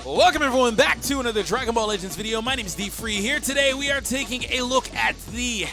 Welcome everyone back to another Dragon Ball Legends video. My name is D-Free here. Today we are taking a look at the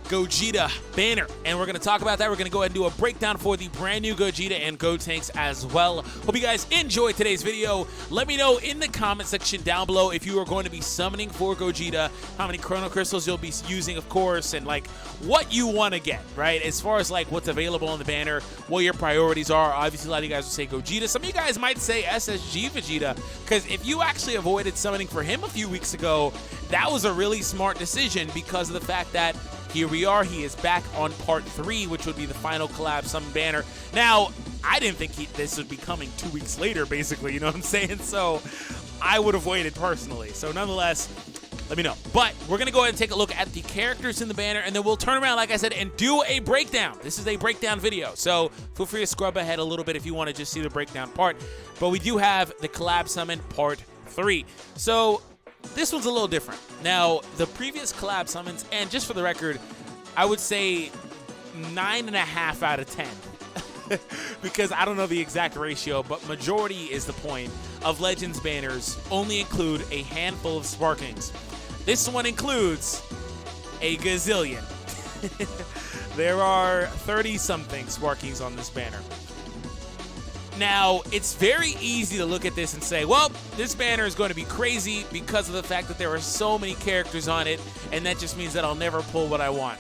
Gogeta banner, and we're going to talk about that. We're going to go ahead and do a breakdown for the brand new Gogeta and Gotenks as well. Hope you guys enjoyed today's video. Let me know in the comment section down below if you are going to be summoning for Gogeta, how many Chrono Crystals you'll be using, of course, and like what you want to get, right? As far as like what's available on the banner, what your priorities are. Obviously, a lot of you guys will say Gogeta. Some of you guys might say SSG Vegeta, because if you actually avoided summoning for him a few weeks ago, that was a really smart decision because of the fact that here we are, he is back on part 3, which would be the final collab summon banner. Now, I didn't think this would be coming 2 weeks later, basically, you know what I'm saying? So, I would have waited personally. So, nonetheless, let me know. But, we're going to go ahead and take a look at the characters in the banner, and then we'll turn around, like I said, and do a breakdown. This is a breakdown video, so feel free to scrub ahead a little bit if you want to just see the breakdown part. But we do have the collab summon part 3. So, this one's a little different. Now, the previous collab summons, and just for the record, I would say 9.5 out of 10. Because I don't know the exact ratio, but majority is the point of Legends banners only include a handful of Sparkings. This one includes a gazillion. There are 30-something Sparkings on this banner. Now, it's very easy to look at this and say, well, this banner is going to be crazy because of the fact that there are so many characters on it, and that just means that I'll never pull what I want.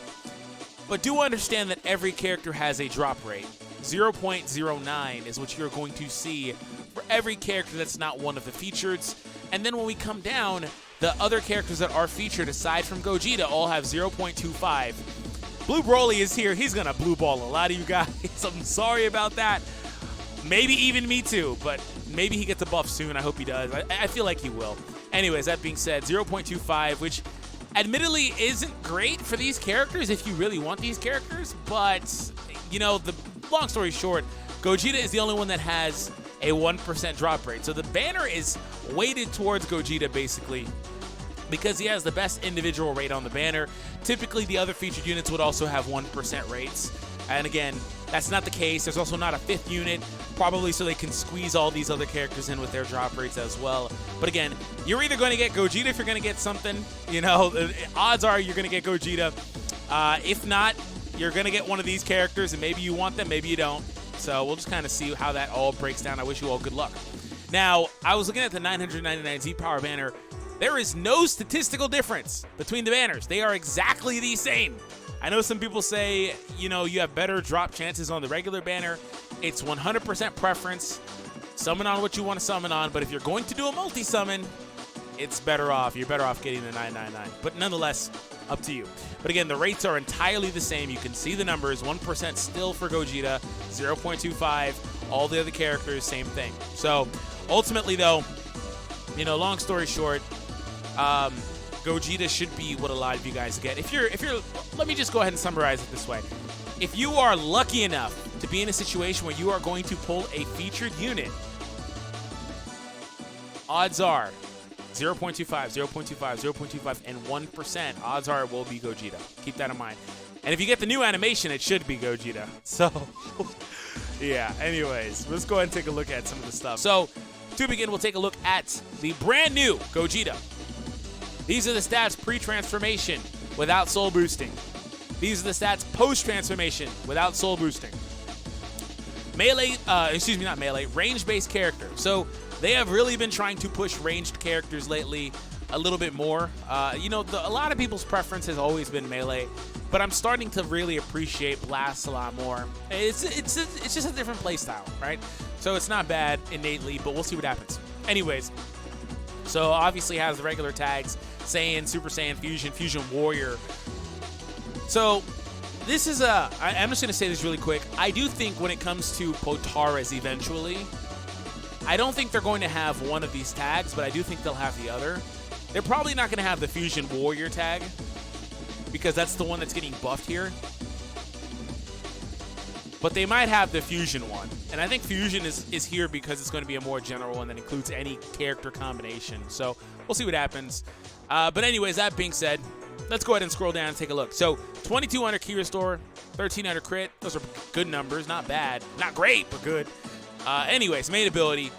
But do understand that every character has a drop rate. 0.09 is what you're going to see for every character that's not one of the features. And then when we come down, the other characters that are featured aside from Gogeta all have 0.25. Blue Broly is here. He's going to blue ball a lot of you guys. I'm sorry about that. Maybe even me too, but maybe he gets a buff soon. I hope he does. I feel like he will. Anyways, that being said, 0.25, which admittedly isn't great for these characters if you really want these characters, but, you know, the long story short, Gogeta is the only one that has a 1% drop rate. So the banner is weighted towards Gogeta, basically, because he has the best individual rate on the banner. Typically, the other featured units would also have 1% rates. And again, that's not the case. There's also not a 5th unit, probably so they can squeeze all these other characters in with their drop rates as well. But again, you're either going to get Gogeta if you're going to get something. You know, the odds are you're going to get Gogeta. If not, you're going to get one of these characters, and maybe you want them, maybe you don't. So we'll just kind of see how that all breaks down. I wish you all good luck. Now, I was looking at the 999 Z-Power banner. There is no statistical difference between the banners. They are exactly the same. I know some people say, you know, you have better drop chances on the regular banner. It's 100% preference. Summon on what you want to summon on, but if you're going to do a multi-summon, it's better off. You're better off getting the 999. But nonetheless, up to you. But again, the rates are entirely the same. You can see the numbers. 1% still for Gogeta, 0.25. All the other characters, same thing. So ultimately, though, you know, long story short, Gogeta should be what a lot of you guys get. If you're, let me just go ahead and summarize it this way. If you are lucky enough to be in a situation where you are going to pull a featured unit, odds are 0.25, 0.25, 0.25, and 1%. Odds are it will be Gogeta. Keep that in mind. And if you get the new animation, it should be Gogeta. So, yeah, anyways, let's go ahead and take a look at some of the stuff. So, to begin, we'll take a look at the brand new Gogeta. These are the stats pre-transformation without soul boosting. These are the stats post-transformation without soul boosting. Melee, not melee, range-based character. So they have really been trying to push ranged characters lately a little bit more. You know, a lot of people's preference has always been melee, but I'm starting to really appreciate Blast a lot more. It's just a different playstyle, right? So it's not bad innately, but we'll see what happens. Anyways, so obviously has the regular tags, Saiyan, Super Saiyan, Fusion, Fusion Warrior. So this is I'm just going to say this really quick. I do think when it comes to Potaras eventually, I don't think they're going to have one of these tags, but I do think they'll have the other. They're probably not going to have the Fusion Warrior tag because that's the one that's getting buffed here. But they might have the Fusion one. And I think Fusion is here because it's going to be a more general one that includes any character combination. So we'll see what happens. But anyways, that being said, let's go ahead and scroll down and take a look. So 2200 key restore, 1300 crit. Those are good numbers. Not bad. Not great, but good. Anyways, main ability.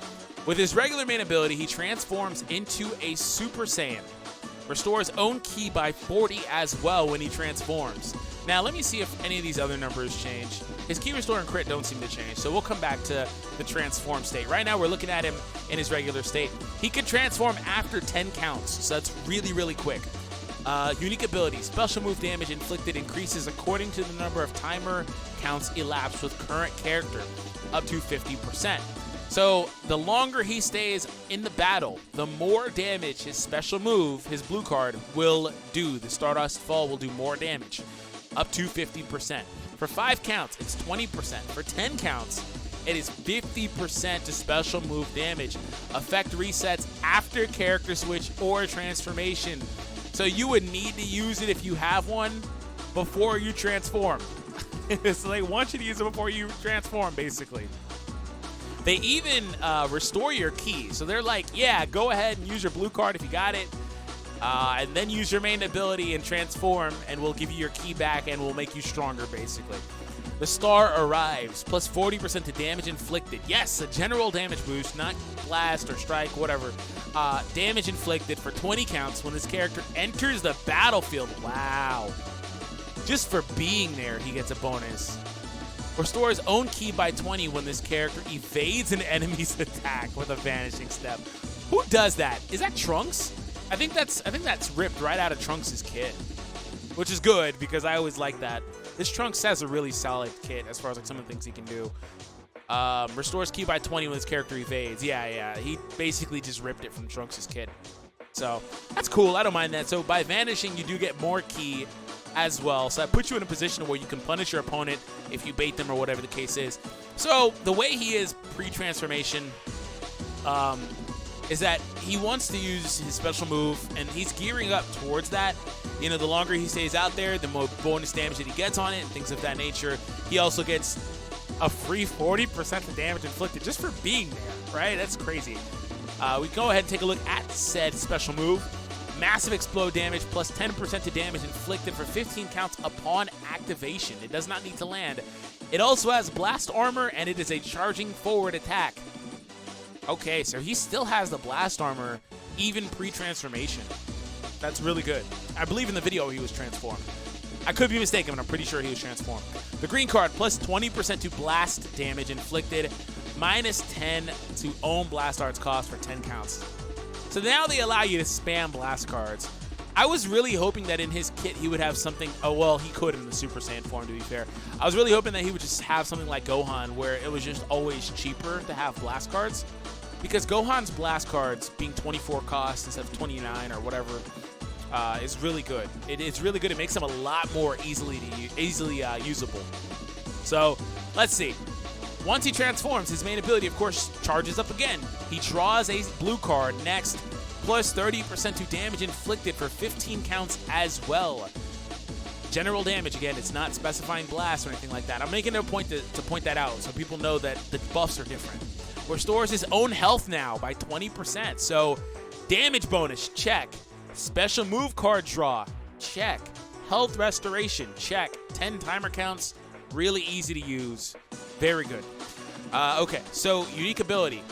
With his regular main ability, he transforms into a Super Saiyan. Restores own ki by 40 as well when he transforms. Now, let me see if any of these other numbers change. His ki restore and crit don't seem to change, so we'll come back to the transform state. Right now, we're looking at him in his regular state. He can transform after 10 counts, so that's really, really quick. Unique ability. Special move damage inflicted increases according to the number of timer counts elapsed with current character, up to 50%. So the longer he stays in the battle, the more damage his special move, his blue card, will do. The Stardust Fall will do more damage, up to 50%. For 5 counts, it's 20%. For 10 counts, it is 50% to special move damage. Effect resets after character switch or transformation. So you would need to use it if you have one before you transform. So they want you to use it before you transform, basically. They even restore your ki. So they're like, yeah, go ahead and use your blue card if you got it. And then use your main ability and transform, and we'll give you your ki back and we'll make you stronger, basically. The star arrives, plus 40% to damage inflicted. Yes, a general damage boost, not blast or strike, whatever. Damage inflicted for 20 counts when this character enters the battlefield. Wow. Just for being there, he gets a bonus. Restores own ki by 20 when this character evades an enemy's attack with a vanishing step. Who does that? Is that Trunks? I think that's ripped right out of Trunks' kit, which is good because I always like that. This Trunks has a really solid kit as far as like some of the things he can do. Restores ki by 20 when this character evades. Yeah, he basically just ripped it from Trunks' kit. So that's cool. I don't mind that. So by vanishing, you do get more ki as well. So that puts you in a position where you can punish your opponent if you bait them or whatever the case is. So the way he is pre-transformation is that he wants to use his special move, and he's gearing up towards that. You know, the longer he stays out there, the more bonus damage that he gets on it and things of that nature. He also gets a free 40% of damage inflicted just for being there, right? That's crazy. We go ahead and take a look at said special move. Massive explode damage plus 10% to damage inflicted for 15 counts upon activation. It does not need to land. It also has blast armor, and it is a charging forward attack. Okay, so he still has the blast armor even pre-transformation. That's really good. I believe in the video he was transformed. I could be mistaken, but I'm pretty sure he was transformed. The green card, plus 20% to blast damage inflicted, minus 10 to own blast arts cost for 10 counts. So now they allow you to spam blast cards. I was really hoping that in his kit he would have something, oh well, he could in the Super Saiyan form, to be fair. I was really hoping that he would just have something like Gohan where it was just always cheaper to have blast cards. Because Gohan's blast cards being 24 cost instead of 29 or whatever is really good. It's really good. It makes them a lot more easily usable. So let's see. Once he transforms, his main ability, of course, charges up again. He draws a blue card next, plus 30% to damage inflicted for 15 counts as well. General damage, again, it's not specifying blast or anything like that. I'm making it a point to point that out so people know that the buffs are different. Restores his own health now by 20%. So damage bonus, check. Special move card draw, check. Health restoration, check. 10 timer counts, really easy to use. Very good. Okay, so unique ability.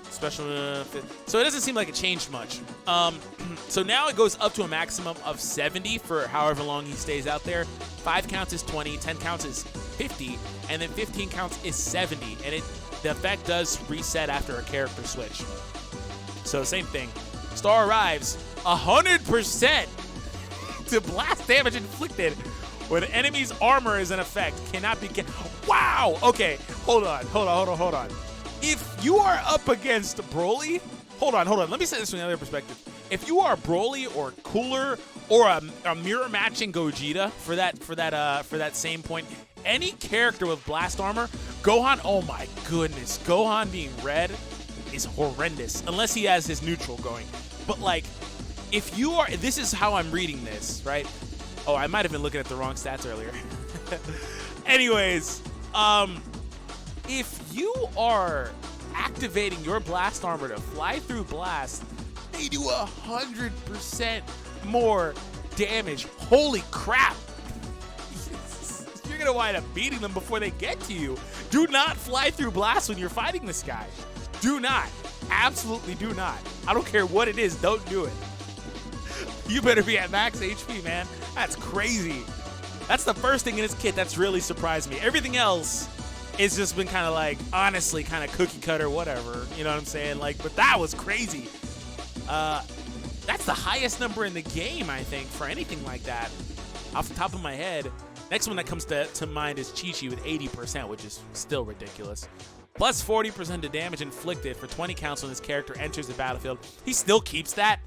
So it doesn't seem like it changed much. So now it goes up to a maximum of 70 for however long he stays out there. 5 counts is 20, 10 counts is 50, and then 15 counts is 70. And the effect does reset after a character switch. So same thing. Star arrives 100% to blast damage inflicted when the enemy's armor is in effect. Cannot be wow! Okay, hold on. If you are up against Broly, hold on. Let me say this from the other perspective. If you are Broly or Cooler or a mirror matching Gogeta for that same point, any character with blast armor, Gohan, oh my goodness, Gohan being red is horrendous unless he has his neutral going. But like, if you are, this is how I'm reading this, right? Oh, I might have been looking at the wrong stats earlier. Anyways, if you are activating your blast armor to fly through blast, they do 100% more damage. Holy crap! You're gonna wind up beating them before they get to you. Do not fly through blast when you're fighting this guy. Do not. Absolutely do not. I don't care what it is. Don't do it. You better be at max HP, man. That's crazy. That's the first thing in his kit that's really surprised me. Everything else it's just been kind of like, honestly, kind of cookie cutter, whatever. You know what I'm saying? Like, but that was crazy. That's the highest number in the game, I think, for anything like that. Off the top of my head. Next one that comes to mind is Chi-Chi with 80%, which is still ridiculous. Plus 40% to damage inflicted for 20 counts when this character enters the battlefield. He still keeps that.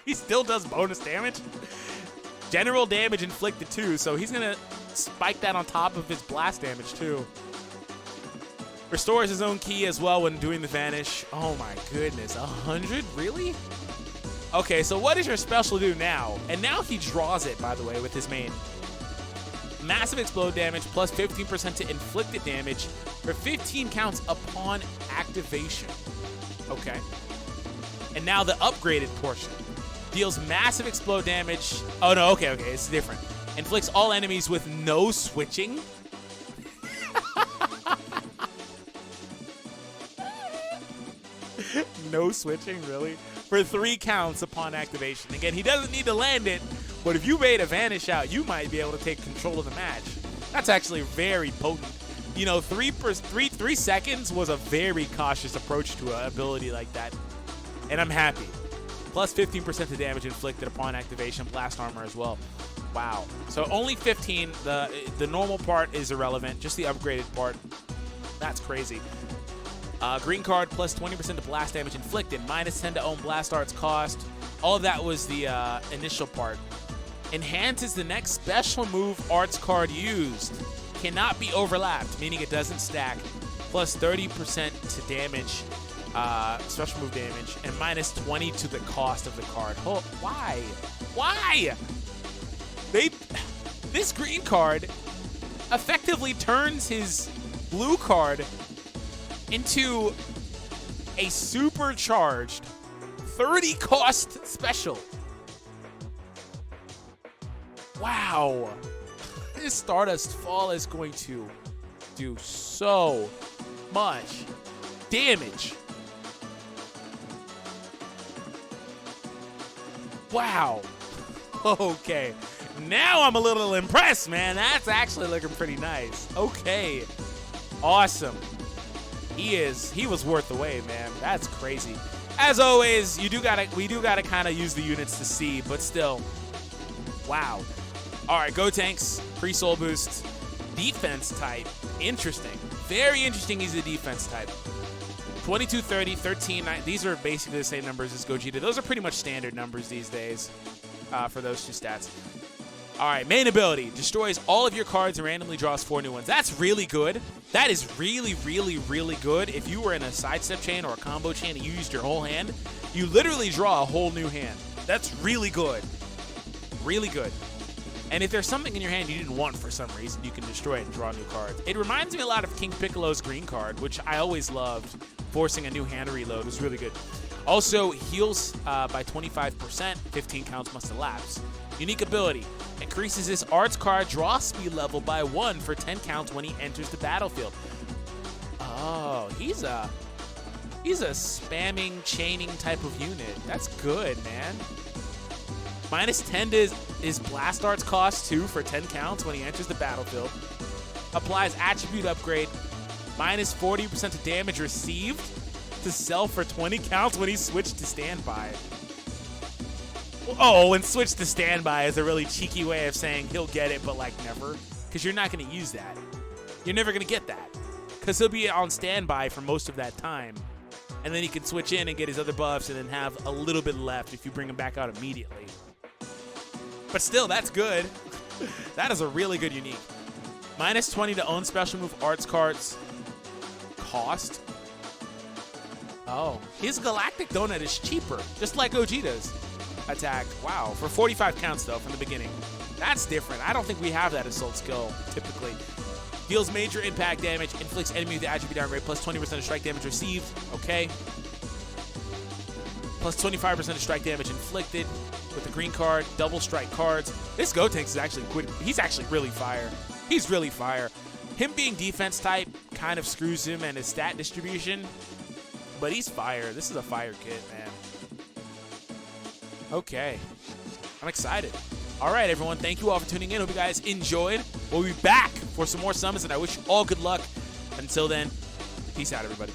He still does bonus damage. General damage inflicted too, so he's going to spike that on top of his blast damage too. Restores his own ki as well when doing the vanish. Oh my goodness, 100? Really? Okay, so what does your special do now? And now he draws it, by the way, with his main. Massive explode damage plus 15% to inflicted damage for 15 counts upon activation. Okay. And now the upgraded portion. Deals massive explode damage. Oh, no, okay, it's different. Inflicts all enemies with no switching. No switching, really? For 3 counts upon activation. Again, he doesn't need to land it, but if you made a vanish out, you might be able to take control of the match. That's actually very potent. You know, 3 seconds was a very cautious approach to an ability like that. And I'm happy. Plus 15% to damage inflicted upon activation, blast armor as well. Wow. So only 15. The normal part is irrelevant, just the upgraded part. That's crazy. Green card plus 20% to blast damage inflicted, minus 10 to own blast arts cost. All of that was the initial part. Enhances the next special move arts card used. Cannot be overlapped, meaning it doesn't stack. Plus 30% to damage, special move damage, and minus 20 to the cost of the card. Oh, why? Why? This green card effectively turns his blue card into a supercharged 30 cost special. Wow. This Stardust Fall is going to do so much damage. Wow. Okay. Now I'm a little impressed, man. That's actually looking pretty nice. Okay. Awesome. He was worth the wait, man. That's crazy. As always, we do gotta kind of use the units to see, but still. Wow. All right, Gotenks, pre-soul boost, defense type. Interesting. Very interesting he's a defense type. 22, 30, 13, 9. These are basically the same numbers as Gogeta. Those are pretty much standard numbers these days for those two stats. All right, main ability. Destroys all of your cards and randomly draws 4 new ones. That's really good. That is really, really, really good. If you were in a sidestep chain or a combo chain and you used your whole hand, you literally draw a whole new hand. That's really good. Really good. And if there's something in your hand you didn't want for some reason, you can destroy it and draw new cards. It reminds me a lot of King Piccolo's green card, which I always loved. Forcing a new hand reload was really good. Also, heals by 25%. 15 counts must elapse. Unique ability. Increases his arts card draw speed level by 1 for 10 counts when he enters the battlefield. Oh, he's a spamming, chaining type of unit. That's good, man. Minus 10 to his blast arts cost, too, for 10 counts when he enters the battlefield. Applies attribute upgrade. Minus 40% to damage received to sell for 20 counts when he switched to standby. Oh, and switch to standby is a really cheeky way of saying he'll get it, but like never. Because you're not going to use that. You're never going to get that. Because he'll be on standby for most of that time. And then he can switch in and get his other buffs and then have a little bit left if you bring him back out immediately. But still, that's good. That is a really good unique. Minus 20 to own special move arts cards. Cost? Oh. His Galactic Donut is cheaper, just like Gogeta's attack. Wow. For 45 counts, though, from the beginning. That's different. I don't think we have that assault skill, typically. Deals major impact damage. Inflicts enemy with the attribute downgrade. Plus 20% of strike damage received. Okay. Plus 25% of strike damage inflicted. With the green card, double strike cards. This Gotenks is actually good. He's actually really fire. He's really fire. Him being defense type kind of screws him and his stat distribution. But he's fire. This is a fire kit, man. Okay. I'm excited. All right, everyone. Thank you all for tuning in. Hope you guys enjoyed. We'll be back for some more summons, and I wish you all good luck. Until then, peace out, everybody.